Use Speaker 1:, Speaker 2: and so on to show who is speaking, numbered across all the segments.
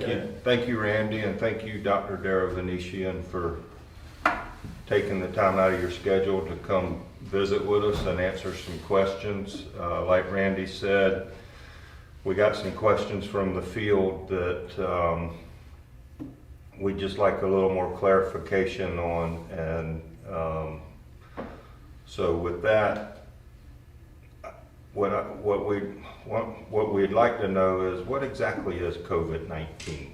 Speaker 1: Thank you, Randy, and thank you, Dr. Derovanesian, for taking the time out of your schedule to come visit with us and answer some questions. Like Randy said, we got some questions from the field that we'd just like a little more clarification on, and so with that, what we'd like to know is, what exactly is COVID-19?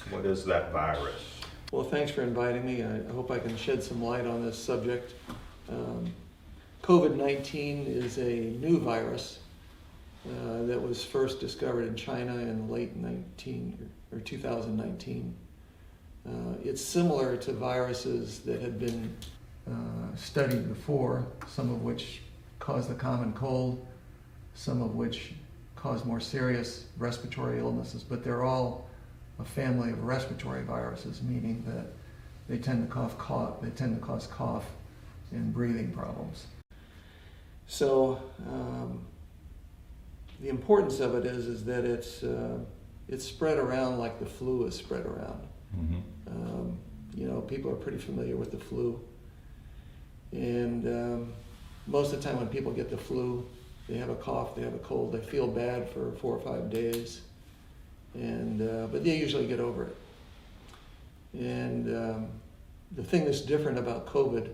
Speaker 1: What is that virus?
Speaker 2: Well, thanks for inviting me. I hope I can shed some light on this subject. COVID-19 is a new virus that was first discovered in China in late 2019. It's similar to viruses that had been studied before, some of which cause the common cold, some of which cause more serious respiratory illnesses, but they're all a family of respiratory viruses, meaning that they tend to cause cough and breathing problems. So the importance of it is that it's spread around like the flu is spread around. Mm-hmm. People are pretty familiar with the flu, and most of the time when people get the flu, they have a cough, they have a cold, they feel bad for 4 or 5 days, and but they usually get over it. And the thing that's different about COVID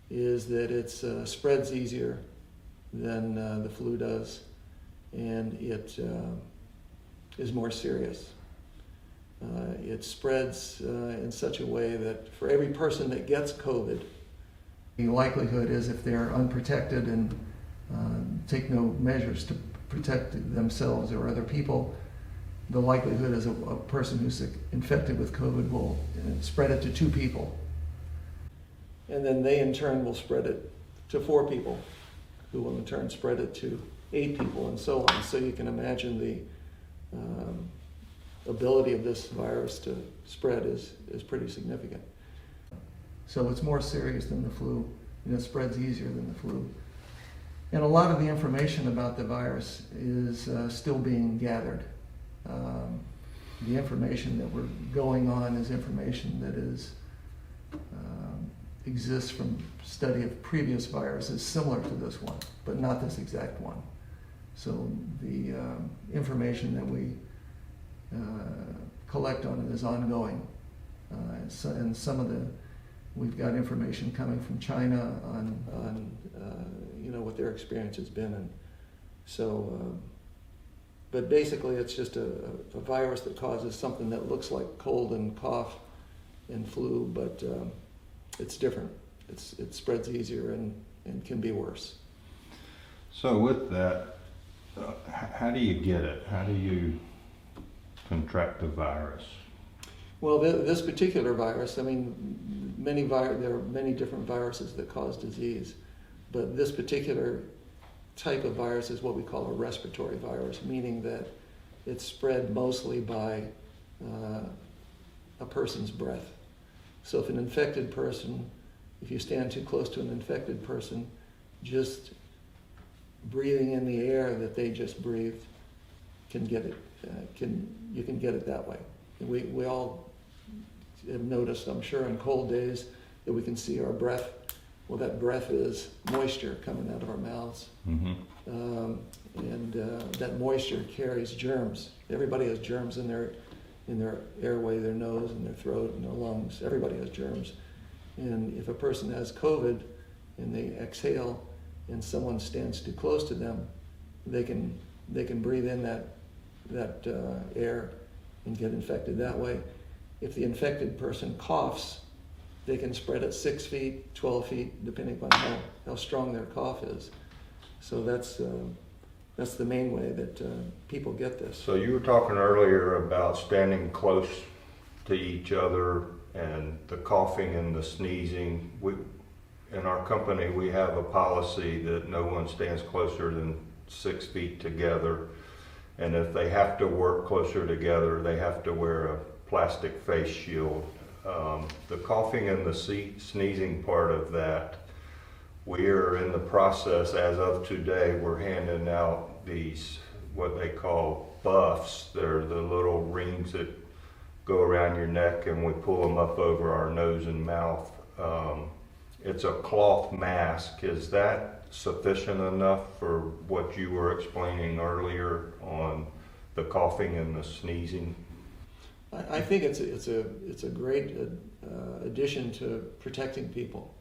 Speaker 2: is that it spreads easier than the flu does, and it is more serious. It spreads in such a way that for every person that gets COVID, the likelihood is, if they're unprotected and take no measures to protect themselves or other people, the likelihood is a person who's infected with COVID will spread it to 2 people. And then they in turn will spread it to 4 people, who will in turn spread it to 8 people, and so on. So you can imagine the ability of this virus to spread is pretty significant. So it's more serious than the flu, and it spreads easier than the flu. And a lot of the information about the virus is still being gathered. The information that we're going on is information that exists from study of previous viruses similar to this one, but not this exact one. So the information that we collect on it is ongoing. We've got information coming from China on what their experience has been, and so. But basically, it's just a virus that causes something that looks like cold and cough and flu, but it's different. It spreads easier and can be worse.
Speaker 1: So with that, how do you get it? How do you contract the virus?
Speaker 2: Well, this particular virus, there are many different viruses that cause disease, but this particular type of virus is what we call a respiratory virus, meaning that it's spread mostly by a person's breath. So if you stand too close to an infected person, just breathing in the air that they just breathed can get it. You can get it that way. We all have noticed, I'm sure, in cold days that we can see our breath. Well, that breath is moisture coming out of our mouths. Mm-hmm. And that moisture carries germs. Everybody has germs in their airway, their nose, and their throat, and their lungs. Everybody has germs. And if a person has COVID and they exhale and someone stands too close to them, they can breathe in that air and get infected that way. If the infected person coughs, they can spread it 6 feet, 12 feet, depending upon how strong their cough is. So that's the main way that people get this.
Speaker 1: So you were talking earlier about standing close to each other and the coughing and the sneezing. In our company, we have a policy that no one stands closer than 6 feet together. And if they have to work closer together, they have to wear a plastic face shield. The coughing and the sneezing part of that, we are in the process, as of today, we're handing out these, what they call buffs. They're the little rings that go around your neck and we pull them up over our nose and mouth. It's a cloth mask. Is that sufficient enough for what you were explaining earlier on the coughing and the sneezing?
Speaker 2: I think it's a great addition to protecting people,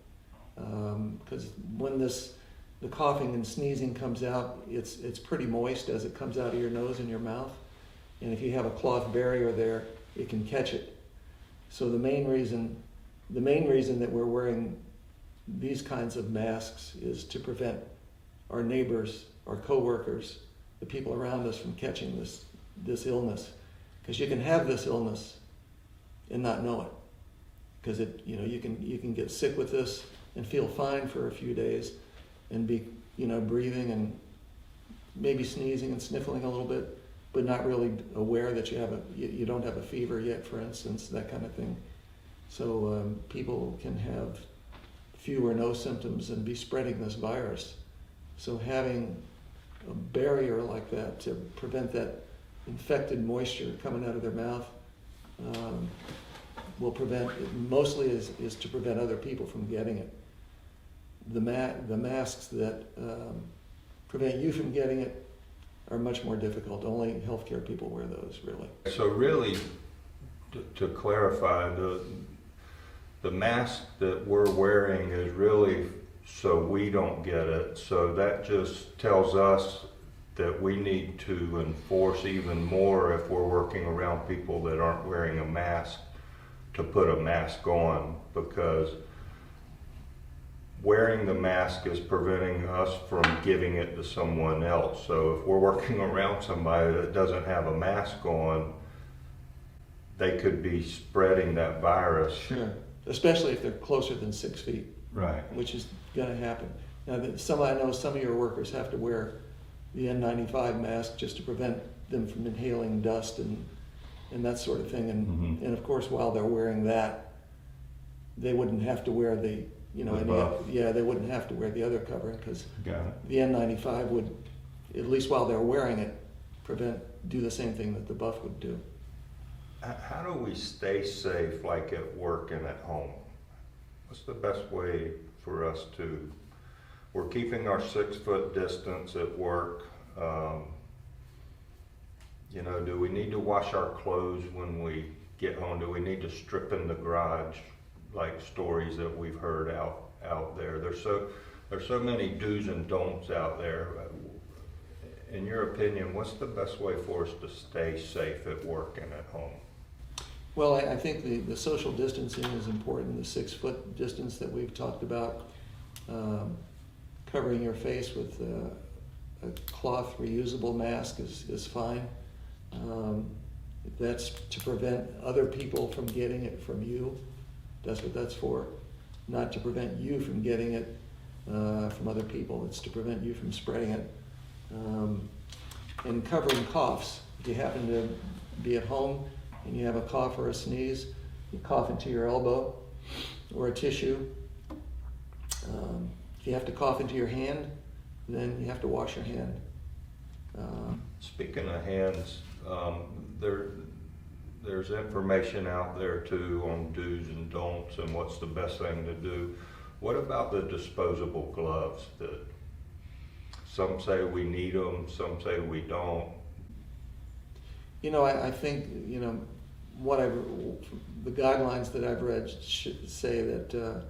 Speaker 2: because when the coughing and sneezing comes out, it's pretty moist as it comes out of your nose and your mouth, and if you have a cloth barrier there, it can catch it. So the main reason that we're wearing these kinds of masks is to prevent our neighbors, our coworkers, the people around us from catching this illness. Because you can have this illness and not know it. Because you can get sick with this and feel fine for a few days and be breathing and maybe sneezing and sniffling a little bit, but not really aware that you don't have a fever yet, for instance, that kind of thing. So people can have few or no symptoms and be spreading this virus. So having a barrier like that to prevent that infected moisture coming out of their mouth will prevent, mostly is to prevent other people from getting it. The masks that prevent you from getting it are much more difficult. Only healthcare people wear those, really.
Speaker 1: So really, to clarify, the mask that we're wearing is really so we don't get it. So that just tells us that we need to enforce even more if we're working around people that aren't wearing a mask to put a mask on, because wearing the mask is preventing us from giving it to someone else. So if we're working around somebody that doesn't have a mask on, they could be spreading that virus.
Speaker 2: Sure, especially if they're closer than 6 feet.
Speaker 1: Right.
Speaker 2: Which is going to happen. Now, I know some of your workers have to wear the N95 mask just to prevent them from inhaling dust and that sort of thing. And of course, while they're wearing that, they wouldn't have to wear they wouldn't have to wear the other covering, because the N95 would, at least while they're wearing it, do the same thing that the buff would do.
Speaker 1: How do we stay safe, like at work and at home? What's the best way for us to? We're keeping our 6 foot distance at work. Do we need to wash our clothes when we get home? Do we need to strip in the garage, like stories that we've heard out there? There's so many do's and don'ts out there. In your opinion, what's the best way for us to stay safe at work and at home?
Speaker 2: Well, I think the social distancing is important. The 6 foot distance that we've talked about, covering your face with a cloth reusable mask is fine. That's to prevent other people from getting it from you. That's what that's for. Not to prevent you from getting it from other people. It's to prevent you from spreading it. And covering coughs. If you happen to be at home and you have a cough or a sneeze, you cough into your elbow or a tissue. If you have to cough into your hand, then you have to wash your hand.
Speaker 1: Speaking of hands, there's information out there too on do's and don'ts and what's the best thing to do. What about the disposable gloves that some say we need them, some say we don't?
Speaker 2: I think, the guidelines that I've read should say that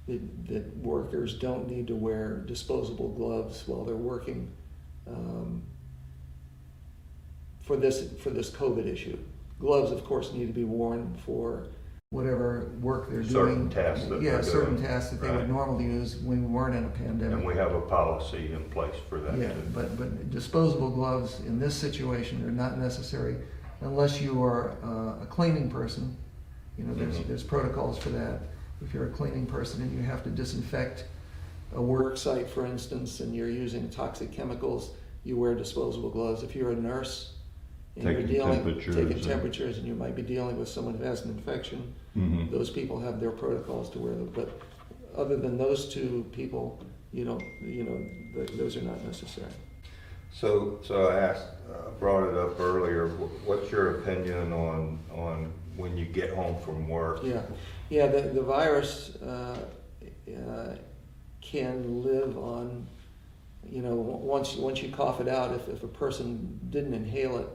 Speaker 2: that workers don't need to wear disposable gloves while they're working for this COVID issue. Gloves, of course, need to be worn for whatever work they're doing.
Speaker 1: Certain tasks that they're
Speaker 2: certain
Speaker 1: doing.
Speaker 2: tasks that they would normally use when we weren't in a pandemic.
Speaker 1: And we have a policy in place for that
Speaker 2: Yeah,
Speaker 1: too.
Speaker 2: but disposable gloves in this situation are not necessary unless you are a cleaning person. There's protocols for that. If you're a cleaning person and you have to disinfect a work site, for instance, and you're using toxic chemicals, you wear disposable gloves. If you're a nurse and
Speaker 3: Taking
Speaker 2: you're
Speaker 3: temperatures
Speaker 2: taking
Speaker 3: and-
Speaker 2: temperatures and you might be dealing with someone who has an infection, those people have their protocols to wear them. But other than those two people, those are not necessary.
Speaker 1: So I brought it up earlier. What's your opinion on when you get home from work.
Speaker 2: Yeah. The virus can live on, once you cough it out. If a person didn't inhale it,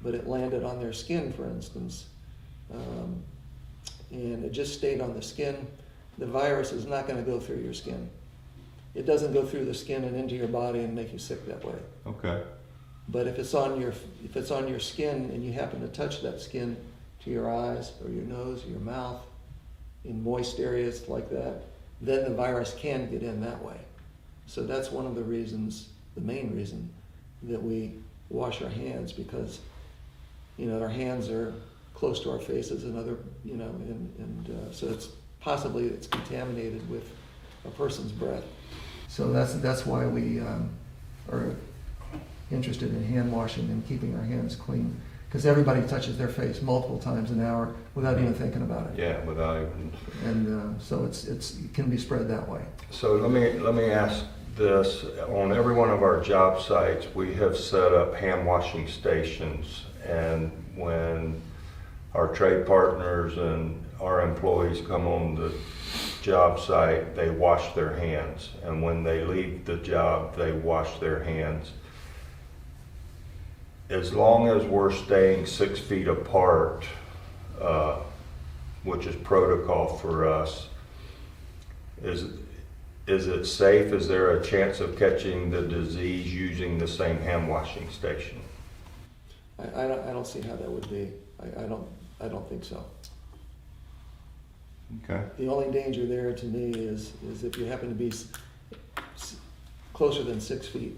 Speaker 2: but it landed on their skin, for instance, and it just stayed on the skin, the virus is not going to go through your skin. It doesn't go through the skin and into your body and make you sick that way.
Speaker 1: Okay.
Speaker 2: But if it's on your skin and you happen to touch that skin to your eyes or your nose or your mouth, in moist areas like that, then the virus can get in that way. So that's one of the reasons, the main reason, that we wash our hands, because our hands are close to our faces and other, so it's contaminated with a person's breath. So that's why we are interested in hand washing and keeping our hands clean, because everybody touches their face multiple times an hour without even thinking about it.
Speaker 1: Yeah, without even.
Speaker 2: And so it can be spread that way.
Speaker 1: So let me ask this: on every one of our job sites, we have set up hand washing stations, and when our trade partners and our employees come on the job site, they wash their hands, and when they leave the job, they wash their hands. As long as we're staying 6 feet apart, which is protocol for us, is it safe? Is there a chance of catching the disease using the same hand washing station?
Speaker 2: I don't see how that would be. I don't think so.
Speaker 1: Okay.
Speaker 2: The only danger there to me is if you happen to be closer than 6 feet,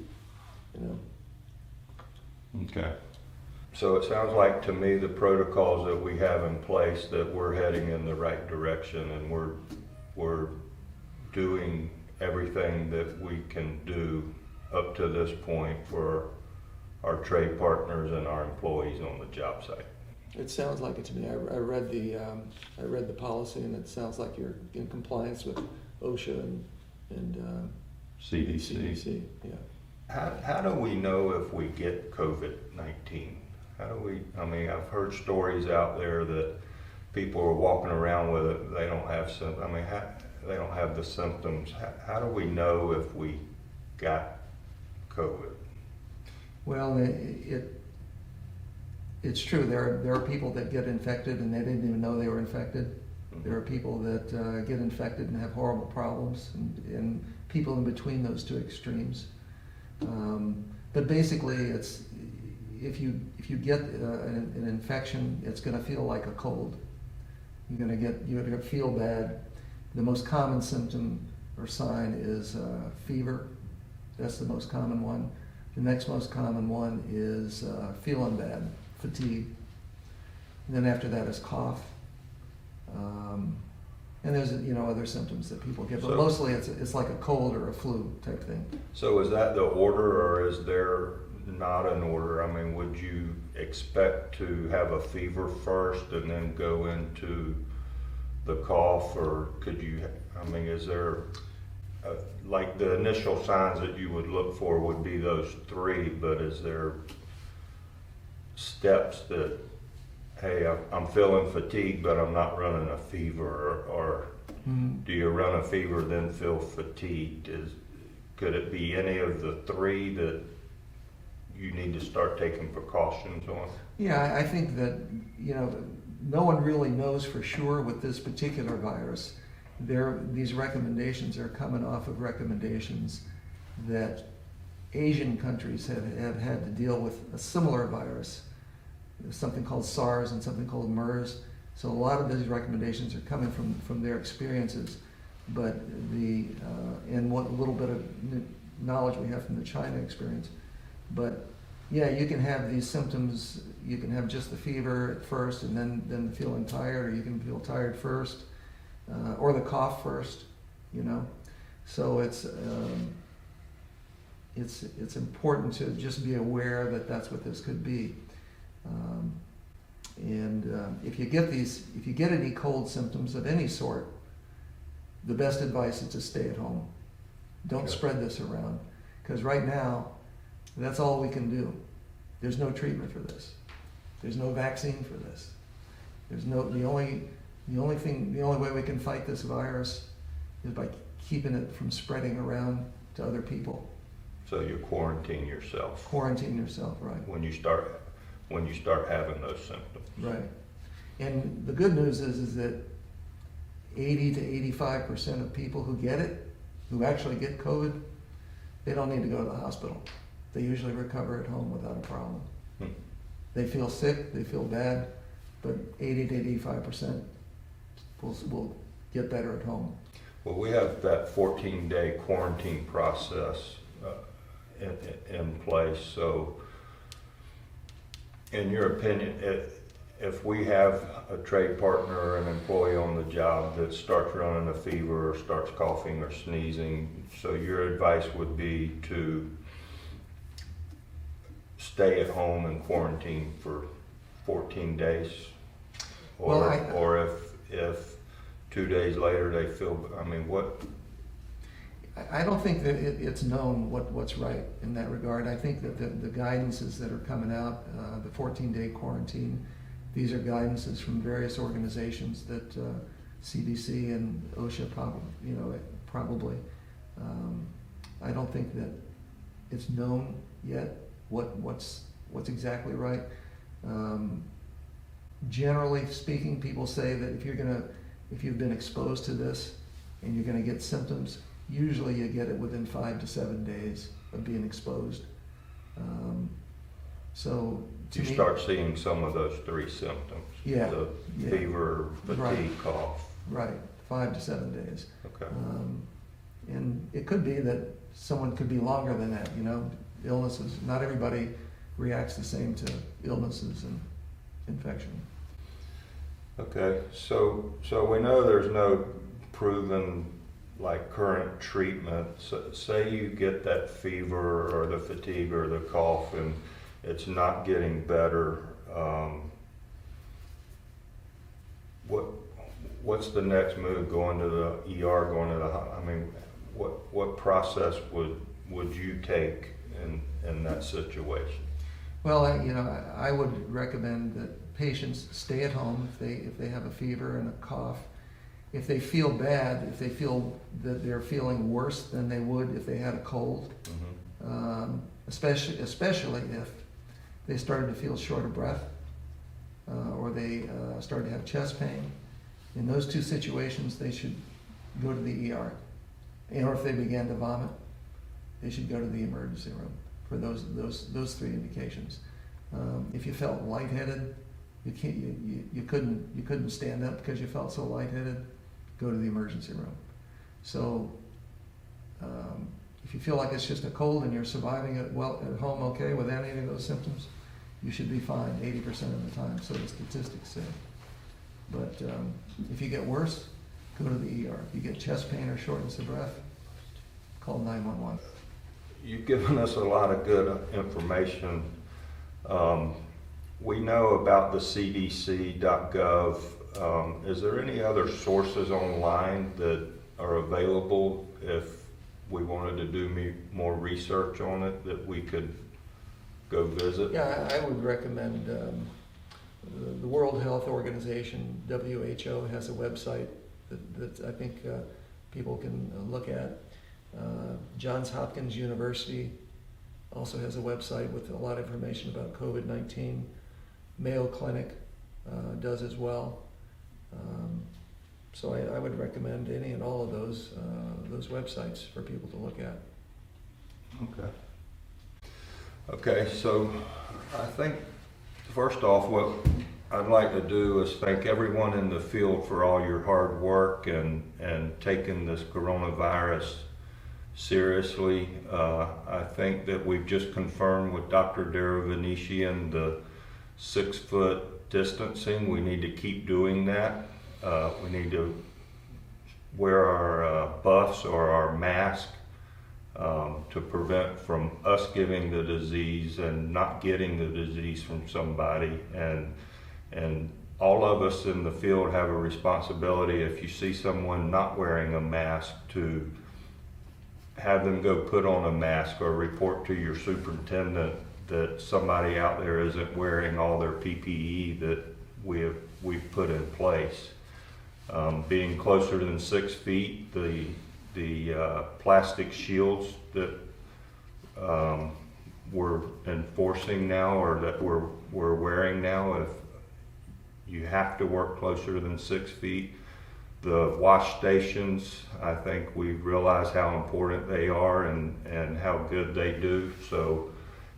Speaker 1: Okay. So it sounds like to me the protocols that we have in place, that we're heading in the right direction, and we're doing everything that we can do up to this point for our trade partners and our employees on the job site.
Speaker 2: It sounds like it to me. I read the policy, and it sounds like you're in compliance with OSHA and
Speaker 1: CDC.
Speaker 2: Yeah.
Speaker 1: How do we know if we get COVID-19? I've heard stories out there that people are walking around with it, they don't have they don't have the symptoms. How do we know if we got COVID?
Speaker 2: Well, it's true. There are people that get infected and they didn't even know they were infected. There are people that get infected and have horrible problems, and people in between those two extremes. But basically, it's if you get an infection, it's going to feel like a cold. You're going to feel bad. The most common symptom or sign is fever. That's the most common one. The next most common one is feeling bad, fatigue. And then after that is cough. And there's other symptoms that people get, but mostly it's like a cold or a flu type thing.
Speaker 1: So is that the order, or is there not an order? Would you expect to have a fever first and then go into the cough, or could you? Is there like the initial signs that you would look for would be those three, but is there steps that, hey, I'm feeling fatigued, but I'm not running a fever, or do you run a fever then feel fatigued? Could it be any of the three that you need to start taking precautions on?
Speaker 2: Yeah, I think that no one really knows for sure with this particular virus. These recommendations are coming off of recommendations that Asian countries have had to deal with a similar virus. There's something called SARS and something called MERS. So a lot of these recommendations are coming from their experiences. But and what little bit of knowledge we have from the China experience. But yeah, you can have these symptoms. You can have just the fever at first, and then feeling tired, or you can feel tired first, or the cough first. So it's important to just be aware that that's what this could be. If you get any cold symptoms of any sort, the best advice is to stay at home. Don't spread this around, because right now, that's all we can do. There's no treatment for this. There's no vaccine for this. There's the only way we can fight this virus is by keeping it from spreading around to other people.
Speaker 1: So you quarantine yourself
Speaker 2: Quarantine yourself, right?
Speaker 1: when you start having those symptoms.
Speaker 2: Right. And the good news is that 80 to 85% of people who get it, who actually get COVID, they don't need to go to the hospital. They usually recover at home without a problem. They feel sick, they feel bad, but 80 to 85% will get better at home.
Speaker 1: Well, we have that 14-day quarantine process in place. So, in your opinion, if we have a trade partner or an employee on the job that starts running a fever or starts coughing or sneezing, so your advice would be to stay at home and quarantine for 14 days? Or if 2 days later they feel, I mean, what?
Speaker 2: I don't think that it's known what's right in that regard. I think that the guidances that are coming out, the 14-day quarantine, these are guidances from various organizations that CDC and OSHA probably. I don't think that it's known yet what's exactly right. Generally speaking, people say that if you've been exposed to this and you're going to get symptoms, usually you get it within 5 to 7 days of being exposed. So
Speaker 1: You start seeing some of those 3 symptoms.
Speaker 2: Yeah.
Speaker 1: The fever, fatigue,
Speaker 2: Right.
Speaker 1: cough.
Speaker 2: Right, 5 to 7 days.
Speaker 1: Okay.
Speaker 2: And it could be that someone could be longer than that, illnesses. Not everybody reacts the same to illnesses and infection.
Speaker 1: Okay, so we know there's no proven current treatment. So, say you get that fever or the fatigue or the cough and it's not getting better. What's the next move? Going to the ER? Going to the? I mean, what process would you take in that situation?
Speaker 2: Well, I would recommend that patients stay at home if they have a fever and a cough. If they feel bad, if they feel that they're feeling worse than they would if they had a cold, especially if they started to feel short of breath or they started to have chest pain. In those 2 situations, they should go to the ER. Or if they began to vomit, they should go to the emergency room for those 3 indications. If you felt lightheaded, you couldn't stand up because you felt so lightheaded, go to the emergency room. So if you feel like it's just a cold and you're surviving it well at home okay without any of those symptoms, you should be fine 80% of the time, so the statistics say. But if you get worse, go to the ER. If you get chest pain or shortness of breath, call 911.
Speaker 1: You've given us a lot of good information. We know about the CDC.gov. Is there any other sources online that are available if we wanted to do more research on it that we could go visit?
Speaker 2: Yeah, I would recommend the World Health Organization, WHO, has a website that I think people can look at. Johns Hopkins University also has a website with a lot of information about COVID-19. Mayo Clinic does as well. So I would recommend any and all of those websites for people to look at.
Speaker 1: Okay, so I think first off, what I'd like to do is thank everyone in the field for all your hard work and taking this coronavirus seriously. I think that we've just confirmed with Dr. Derovanesian the 6-foot distancing. We need to keep doing that. We need to wear our buffs or our mask to prevent from us giving the disease and not getting the disease from somebody. And all of us in the field have a responsibility, if you see someone not wearing a mask, to have them go put on a mask or report to your superintendent that somebody out there isn't wearing all their PPE that we have we've put in place. Being closer than 6 feet, the plastic shields that we're enforcing now, or that we're wearing now, if you have to work closer than 6 feet. The wash stations, I think we realize how important they are and how good they do. So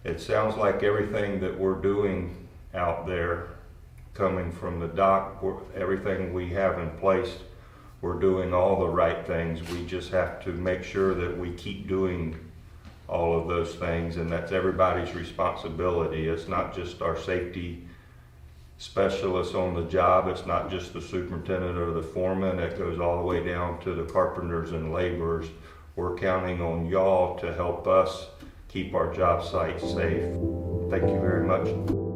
Speaker 1: it sounds like everything that we're doing out there, coming from the dock, everything we have in place, we're doing all the right things. We just have to make sure that we keep doing all of those things, and that's everybody's responsibility. It's not just our safety specialists on the job. It's not just the superintendent or the foreman. It goes all the way down to the carpenters and laborers. We're counting on y'all to help us keep our job sites safe. Thank you very much.